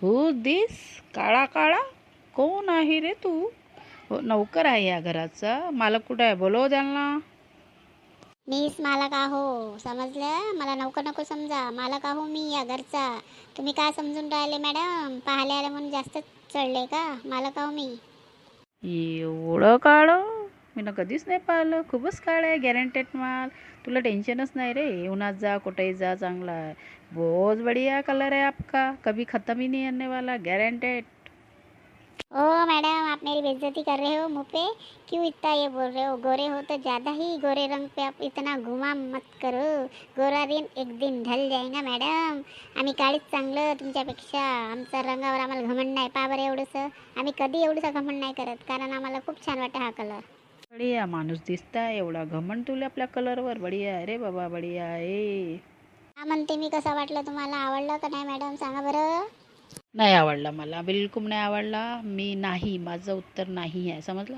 हू दिस काळा काळा कोण आहे रे तू? हो, नौकर आहे या घराचा. मालक कुठे आहे? बोलव त्यांना. मीच मालक आहो, समजलं? मला नौकर नको समजा, मालक आहो मी या घरचा. तुम्ही काय समजून राहिले मॅडम? पाहायला आले म्हणून जास्त चढले का? मालक आहो मी. एवढं काळं मी ना कधीच नाही पाहिलं. खूपच काळं आहे, गॅरंटेड माल. तुला टेन्शनच नाही रे. उन्हात जा कुठेही जा, चांगला आहे. बहुत बढ़िया कलर है आपका, कभी खत्म ही नहीं होने वाला, गारंटेड. ओ मैडम, आप मेरी बेइज्जती कर रहे हो मुँह पे। क्यों इतना ये बोल रहे हो? गोरे हो तो ज़्यादा ही गोरे रंग पे आप इतना घुमा मत करो। गोरा दिन एक दिन ढल जाएगा मॅडम. आम्ही काळीच चांगलं तुमच्यापेक्षा. आमचा रंगावर आम्हाला घमंड नाही. पहा बरं एवढंसं. आम्ही कधी एवढंसं घमंड नाही करत, कारण आम्हाला खूप छान वाटतं हा कलर. बढिया माणूस दिसताय. एवढा घमंड तुला आपल्या कलरवर. बढिया आहे रे बाबा, बढिया आहे. हा म्हणते मी, कसा वाटलं तुम्हाला? आवडलं का नाही मॅडम? सांगा बरं. नाही आवडला मला, बिलकुल नाही आवडला. मी नाही, माझं उत्तर नाही आहे, समजलं?